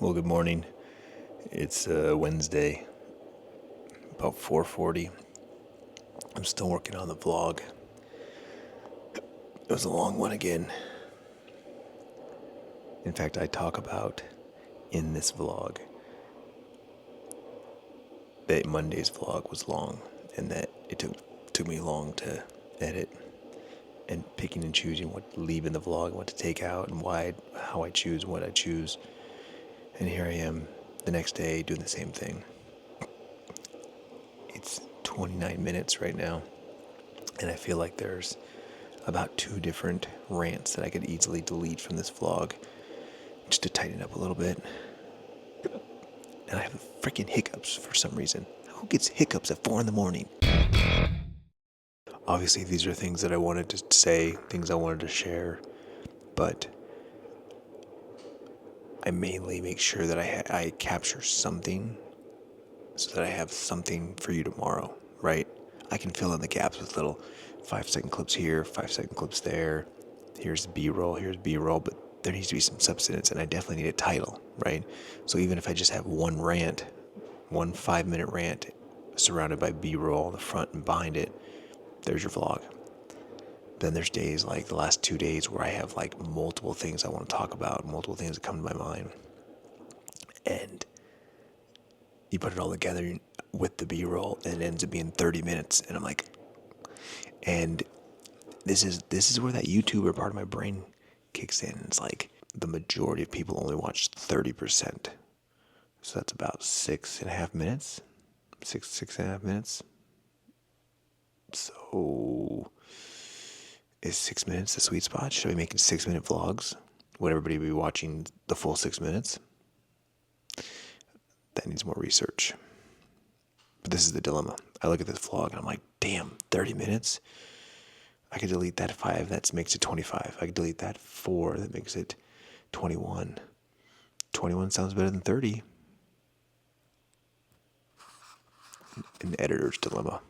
Well, good morning. It's Wednesday, about 4:40. I'm still working on the vlog. It was a long one again. In fact, I talk about in this vlog that Monday's vlog was long and that it took me long to edit, and picking and choosing what to leave in the vlog and what to take out and how I choose what I choose. And here I am the next day doing the same thing. It's 29 minutes right now, and I feel like there's about 2 different rants that I could easily delete from this vlog just to tighten it up a little bit. And I have freaking hiccups for some reason. Who gets hiccups at 4 in the morning? Obviously, these are things that I wanted to say, things I wanted to share, but I mainly make sure that I capture something so that I have something for you tomorrow, right? I can fill in the gaps with little 5-second clips here, 5-second clips there. Here's B-roll, but there needs to be some substance, and I definitely need a title, right? So even if I just have one 5-minute rant surrounded by B-roll on the front and behind it, there's your vlog. Then there's days like the last 2 days where I have like multiple things I want to talk about, multiple things that come to my mind. And you put it all together with the B-roll and it ends up being 30 minutes. And I'm like, and this is where that YouTuber part of my brain kicks in. It's like the majority of people only watch 30%. So that's about 6.5 minutes. 6.5 minutes. So is 6 minutes the sweet spot? Should I be making 6-minute vlogs? Would everybody be watching the full 6 minutes? That needs more research. But this is the dilemma. I look at this vlog and I'm like, damn, 30 minutes? I could delete that 5, that makes it 25. I could delete that 4, that makes it 21. 21 sounds better than 30. An editor's dilemma.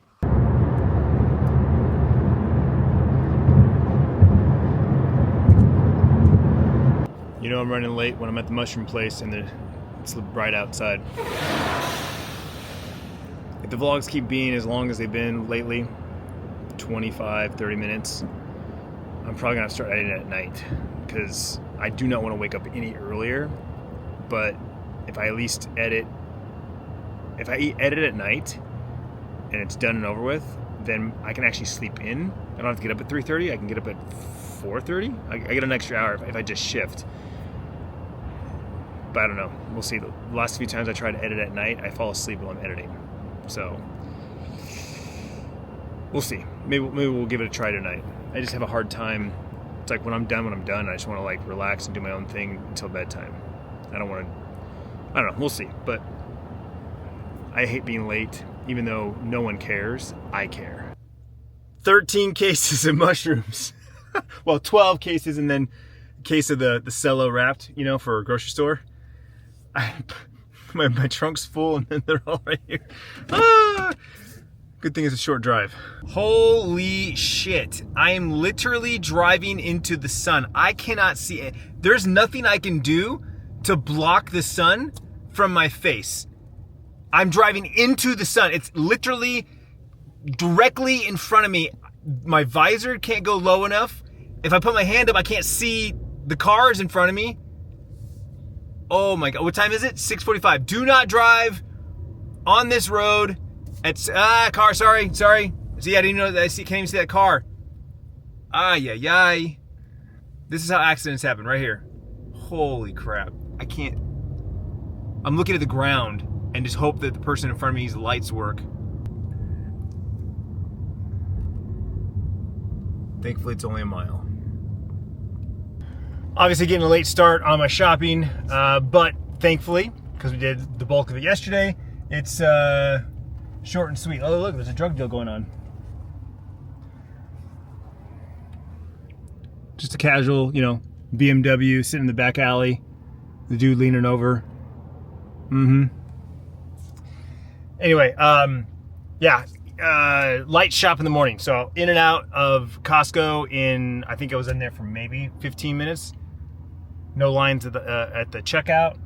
You know I'm running late when I'm at the mushroom place and it's bright outside. If the vlogs keep being as long as they've been lately, 25, 30 minutes, I'm probably going to start editing at night because I do not want to wake up any earlier. But if I at least edit at night and it's done and over with, then I can actually sleep in. I don't have to get up at 3:30. I can get up at 4:30. I get an extra hour if I just shift. But I don't know. We'll see. The last few times I try to edit at night, I fall asleep while I'm editing. So we'll see. Maybe we'll give it a try tonight. I just have a hard time. It's like when I'm done. I just want to like relax and do my own thing until bedtime. I don't know. We'll see. But I hate being late, even though no one cares. I care. 13 cases of mushrooms. Well, 12 cases and then a case of the cello wrapped, for a grocery store. My trunk's full and then they're all right here. Good thing it's a short drive. Holy shit. I am literally driving into the sun. I cannot see it. There's nothing I can do to block the sun from my face. I'm driving into the sun. It's literally directly in front of me. My visor can't go low enough. If I put my hand up, I can't see the cars in front of me. Oh my God, what time is it? 6:45. Do not drive on this road. It's, car, sorry. See, I didn't know that, can't even see that car. Ay. This is how accidents happen, right here. Holy crap. I'm looking at the ground and just hope that the person in front of me's lights work. Thankfully, it's only a mile. Obviously getting a late start on my shopping, but thankfully, because we did the bulk of it yesterday, it's short and sweet. Oh, look, there's a drug deal going on. Just a casual, BMW sitting in the back alley. The dude leaning over. Anyway, light shop in the morning. So in and out of Costco I think I was in there for maybe 15 minutes. No lines at the checkout.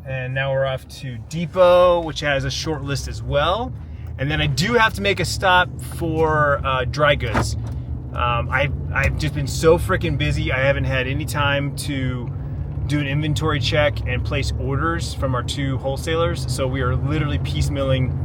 and now we're off to Depot, which has a short list as well. And then I do have to make a stop for dry goods. I've just been so freaking busy. I haven't had any time to do an inventory check and place orders from our 2 wholesalers. So we are literally piecemealing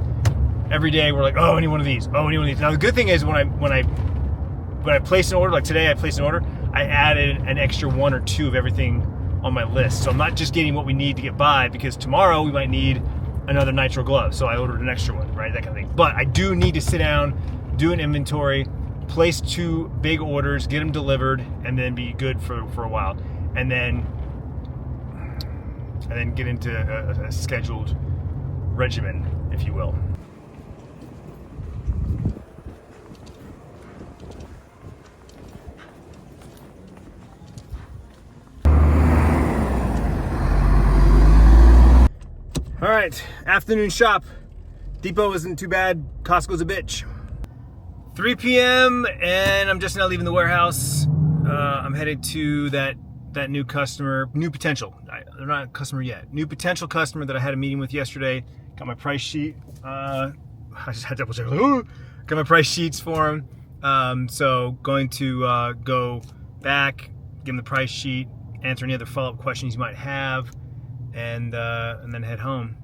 every day. We're like, oh, I need one of these. Oh, I need one of these. Now the good thing is when I place an order, like today I placed an order, I added an extra 1 or 2 of everything on my list. So I'm not just getting what we need to get by, because tomorrow we might need another nitro glove. So I ordered an extra one, right? That kind of thing. But I do need to sit down, do an inventory, place 2 big orders, get them delivered, and then be good for a while. And then get into a scheduled regimen, if you will. All right, afternoon shop. Depot isn't too bad. Costco's a bitch. 3 p.m. and I'm just now leaving the warehouse. I'm headed to that new customer, new potential. They're not a customer yet. New potential customer that I had a meeting with yesterday. Got my price sheet. I just had to double check. Got my price sheets for him. So going to go back, give him the price sheet, answer any other follow-up questions you might have, and then head home,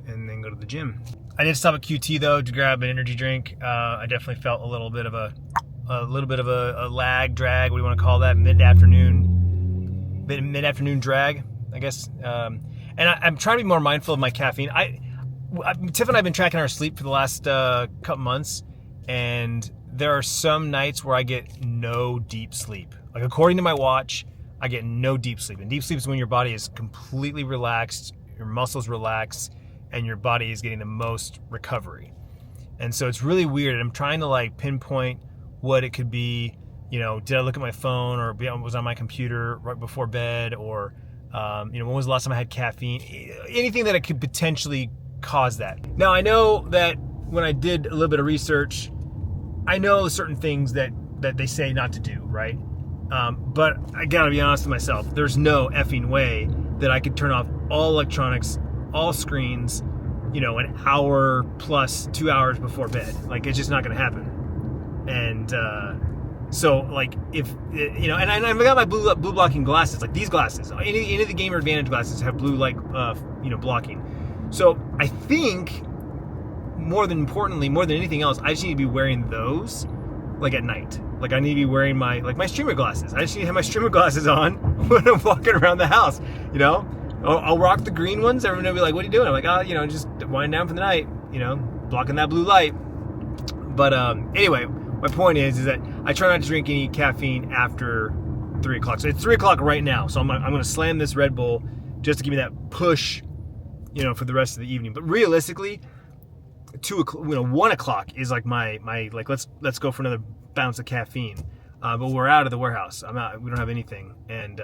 and then go to the gym. I did stop at QT though to grab an energy drink. I definitely felt a little bit of a lag, drag, what do you want to call that, mid-afternoon drag, I guess. And I'm trying to be more mindful of my caffeine. Tiff and I have been tracking our sleep for the last couple months, and there are some nights where I get no deep sleep. Like according to my watch, I get no deep sleep. And deep sleep is when your body is completely relaxed, your muscles relax, and your body is getting the most recovery. And so it's really weird. I'm trying to like pinpoint what it could be. You know, did I look at my phone, or was on my computer right before bed, or when was the last time I had caffeine? Anything that it could potentially cause that. Now I know that when I did a little bit of research, I know certain things that they say not to do, right? But I gotta be honest with myself. There's no effing way that I could turn off all electronics, all screens, an hour plus 2 hours before bed. Like, it's just not gonna happen. And so, like, if and I've got my blue blocking glasses, like these glasses. Any of the Gamer Advantage glasses have blue light, blocking. So I think more than anything else, I just need to be wearing those like at night. Like I need to be wearing my streamer glasses. I just need to have my streamer glasses on when I'm walking around the house. I'll rock the green ones. Everyone will be like, "What are you doing?" I'm like, just winding down for the night. Blocking that blue light. But anyway, my point is that I try not to drink any caffeine after 3 o'clock. So it's 3 o'clock right now. So I'm going to slam this Red Bull just to give me that push, for the rest of the evening. But realistically, 1 o'clock is like my like let's go for another bounce of caffeine. But we're out of the warehouse. We don't have anything, and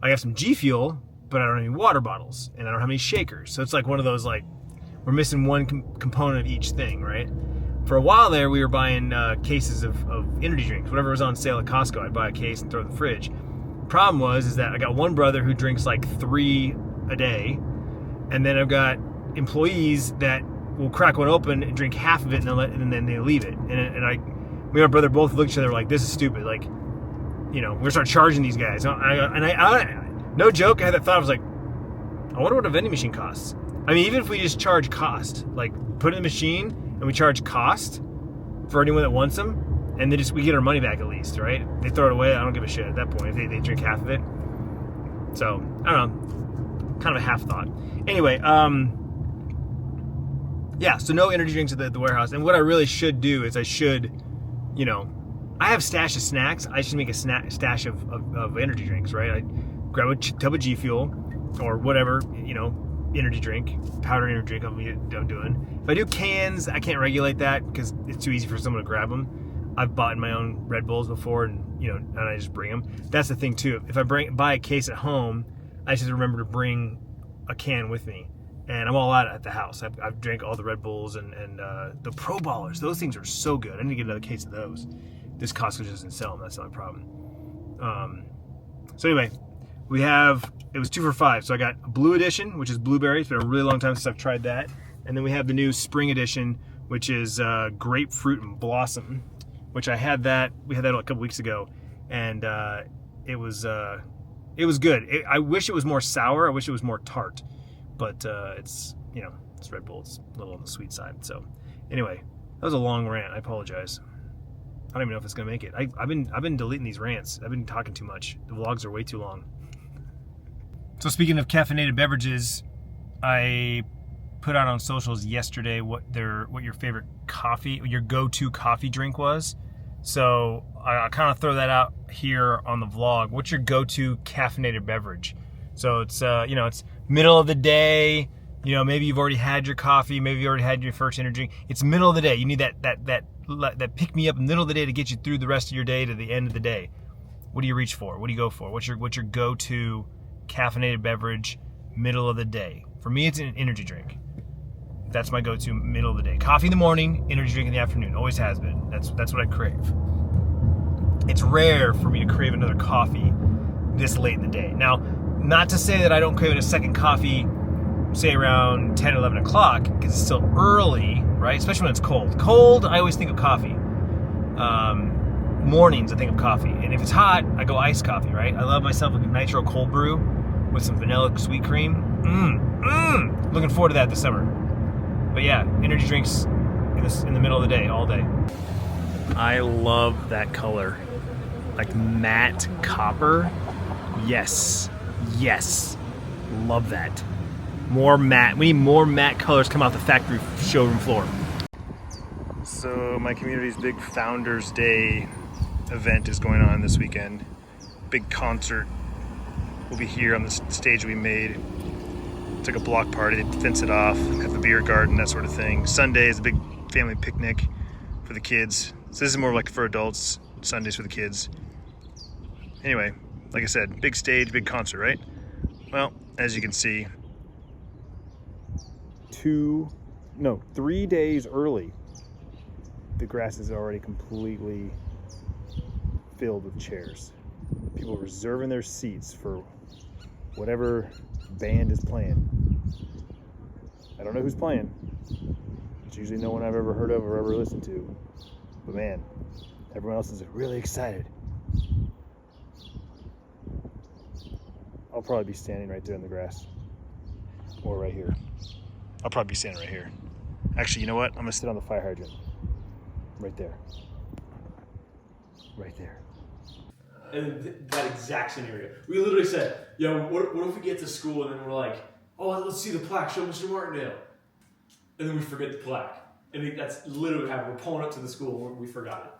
I have some G Fuel, but I don't have any water bottles, and I don't have any shakers. So it's like one of those, like, we're missing one component of each thing, right? For a while there, we were buying cases of energy drinks. Whatever was on sale at Costco, I'd buy a case and throw it in the fridge. Problem is that I got one brother who drinks like 3 a day, and then I've got employees that will crack one open and drink half of it, and then they leave it. Me and my brother both looked at each other like, this is stupid. Like, we're gonna start charging these guys. I no joke, I had that thought. I was like, I wonder what a vending machine costs. I mean, even if we just charge cost, like put it in the machine and we charge cost for anyone that wants them, and we get our money back at least, right? They throw it away, I don't give a shit at that point if they drink half of it. So, I don't know, kind of a half thought. Anyway, yeah, so no energy drinks at the warehouse. And what I really should do is I have a stash of snacks. I should make a stash of energy drinks, right? I grab a tub of G Fuel or whatever, energy drink, powdered energy drink I'm doing. If I do cans, I can't regulate that because it's too easy for someone to grab them. I've bought my own Red Bulls before, and and I just bring them. That's the thing too. If I buy a case at home, I just remember to bring a can with me. And I'm all out at the house. I've drank all the Red Bulls and the Pro Ballers. Those things are so good. I need to get another case of those. This Costco doesn't sell them. That's not a problem. So anyway, it was 2 for $5. So I got a blue edition, which is blueberry. It's been a really long time since I've tried that. And then we have the new spring edition, which is grapefruit and blossom, which we had that a couple weeks ago. And it was good. I wish it was more sour. I wish it was more tart, but it's Red Bull. It's a little on the sweet side. So anyway, that was a long rant. I apologize. I don't even know if it's gonna make it. I've been deleting these rants. I've been talking too much. The vlogs are way too long. So speaking of caffeinated beverages, I put out on socials yesterday what your favorite coffee, your go-to coffee drink was. So I kind of throw that out here on the vlog. What's your go-to caffeinated beverage? So it's it's middle of the day. Maybe you've already had your coffee. Maybe you already had your first energy drink. It's middle of the day. You need that pick me up in the middle of the day to get you through the rest of your day to the end of the day. What do you reach for? What do you go for? What's your go-to caffeinated beverage middle of the day? For me, it's an energy drink. That's my go-to middle of the day. Coffee in the morning, energy drink in the afternoon. Always has been. That's what I crave. It's rare for me to crave another coffee this late in the day. Now, not to say that I don't crave a second coffee, say around 10 or 11 o'clock, because it's still early, right? Especially when it's cold. Cold, I always think of coffee. Mornings, I think of coffee. And if it's hot, I go iced coffee, right? I love myself a nitro cold brew with some vanilla sweet cream. Looking forward to that this summer. But yeah, energy drinks in the middle of the day, all day. I love that color. Like matte copper. Yes. Love that. More matte. We need more matte colors come out the factory showroom floor. So my community's big Founders Day event is going on this weekend. Big concert. We'll be here on the stage we made. It's like a block party. They fence it off, have a beer garden, that sort of thing. Sunday is a big family picnic for the kids. So this is more like for adults. Sundays for the kids. Anyway, like I said, big stage, big concert, right? Well, as you can see, 3 days early, the grass is already completely filled with chairs. People reserving their seats for whatever band is playing. I don't know who's playing. It's usually no one I've ever heard of or ever listened to. But man, everyone else is really excited. I'll probably be standing right there in the grass. Or right here. I'll probably be standing right here. Actually, you know what? I'm gonna sit on the fire hydrant. Right there. Right there. And that exact scenario. We literally said, yo, what if we get to school and then we're like, oh, let's see the plaque, show Mr. Martindale. And then we forget the plaque. And that's literally what happened. We're pulling up to the school and we forgot it.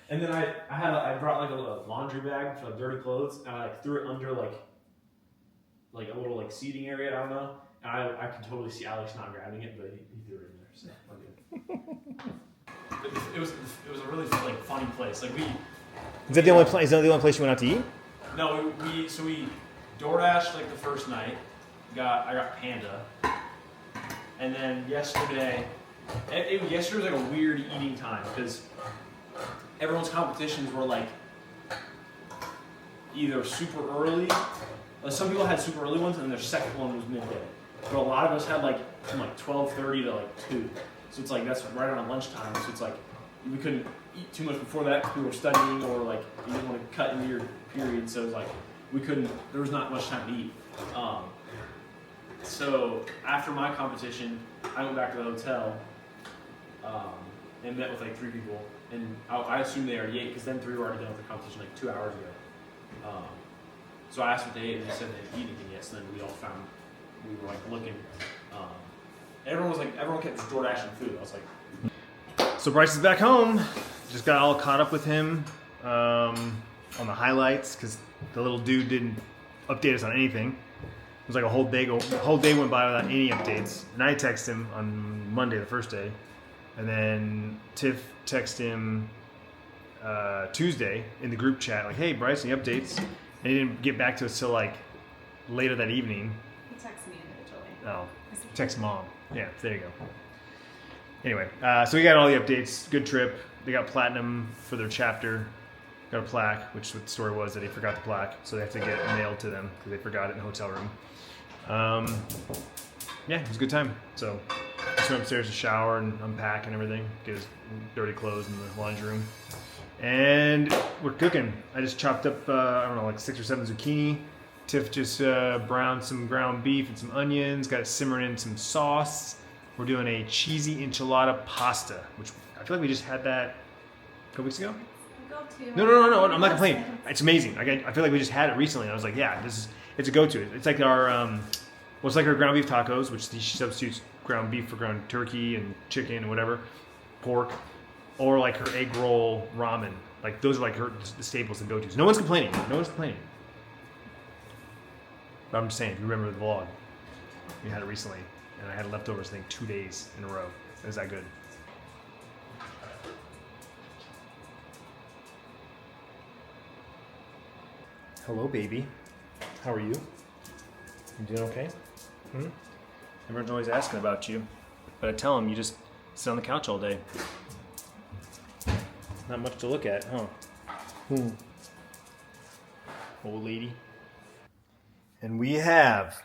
And then I brought like a laundry bag for like dirty clothes and I like threw it under like a little like seating area, I don't know. And I can totally see Alex not grabbing it, but he threw it in there, so I'm good. It was a really like funny place. Like Is that the only place you went out to eat? No, we DoorDashed like the first night. I got Panda, and then yesterday was like a weird eating time because everyone's competitions were like either super early. Like some people had super early ones, and their second one was midday. But a lot of us had like from like 12:30 to like 2. So it's like that's right around lunchtime. So it's like we couldn't eat too much before that because we were studying or like you didn't want to cut into your period. So it was like there was not much time to eat. So after my competition, I went back to the hotel and met with like 3 people. And I assumed they already ate because then 3 were already done with the competition like 2 hours ago. So I asked what they ate and they said they didn't eat anything yet. So then we were like looking. Everyone kept just DoorDashing food. I was like, so Bryce is back home. Just got all caught up with him on the highlights because the little dude didn't update us on anything. It was like a whole day went by without any updates. And I texted him on Monday, the first day, and then Tiff texted him Tuesday in the group chat like, "Hey Bryce, any updates?" And he didn't get back to us till like later that evening. He texted me individually. Oh, text mom. Yeah, there you go. Anyway, so we got all the updates. Good trip. They got platinum for their chapter. got a plaque, which what the story was that he forgot the plaque, so they have to get it mailed to them because they forgot it in the hotel room. Yeah, it was a good time. So I just went upstairs to shower and unpack and everything, get his dirty clothes in the laundry room. And we're cooking. I just chopped up, I don't know, like 6 or 7 zucchini. Tiff just browned some ground beef and some onions, got it simmering in some sauce. We're doing a cheesy enchilada pasta, which I feel like we just had that a couple weeks ago. No, I'm not complaining. It's amazing. I feel like we just had it recently, and I was like, yeah, it's a go-to. It's like our, it's like our ground beef tacos, which she substitutes ground beef for ground turkey and chicken and whatever, pork, or like her egg roll ramen. Like those are like the staples and go-tos. No one's complaining. But I'm just saying, if you remember the vlog, we had it recently, and I had leftovers, I think, 2 days in a row. It was that good. Hello, baby. How are you? You doing okay? Everyone's always asking about you, but I tell them you just sit on the couch all day. Not much to look at, huh? Old lady. And we have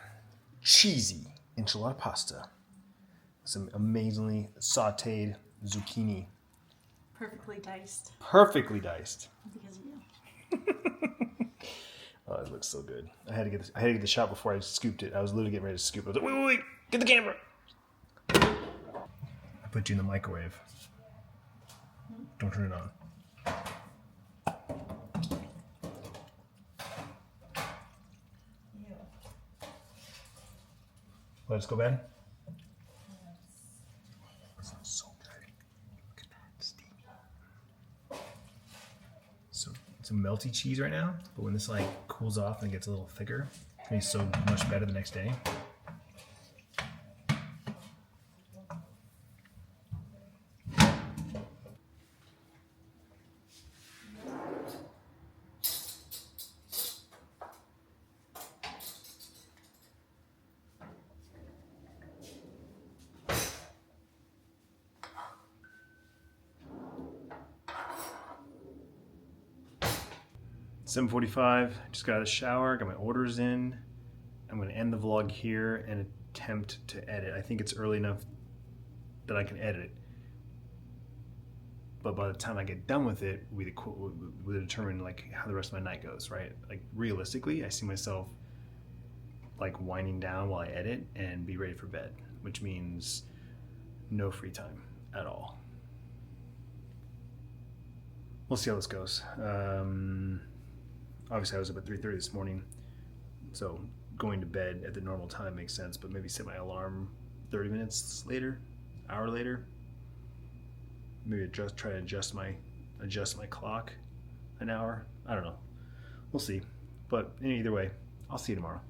cheesy enchilada pasta. Some amazingly sauteed zucchini. Perfectly diced. Perfectly diced. Because of you. Oh, it looks so good. I had to get the shot before I scooped it. I was literally getting ready to scoop it. I was like, wait, get the camera. I put you in the microwave. Don't turn it on. Let us go, Ben. That sounds so good. Look at that, steamy. So it's a melty cheese right now, but when this like cools off and it gets a little thicker, it's gonna be so much better the next day. 7:45, just got out of the shower, got my orders in. I'm gonna end the vlog here and attempt to edit. I think it's early enough that I can edit it. But by the time I get done with it, we determine like how the rest of my night goes, right? Like realistically, I see myself like winding down while I edit and be ready for bed, which means no free time at all. We'll see how this goes. Obviously I was up at 3:30 this morning, so going to bed at the normal time makes sense, but maybe set my alarm 30 minutes later, hour later. Maybe try to adjust my clock an hour. I don't know. We'll see. But either way, I'll see you tomorrow.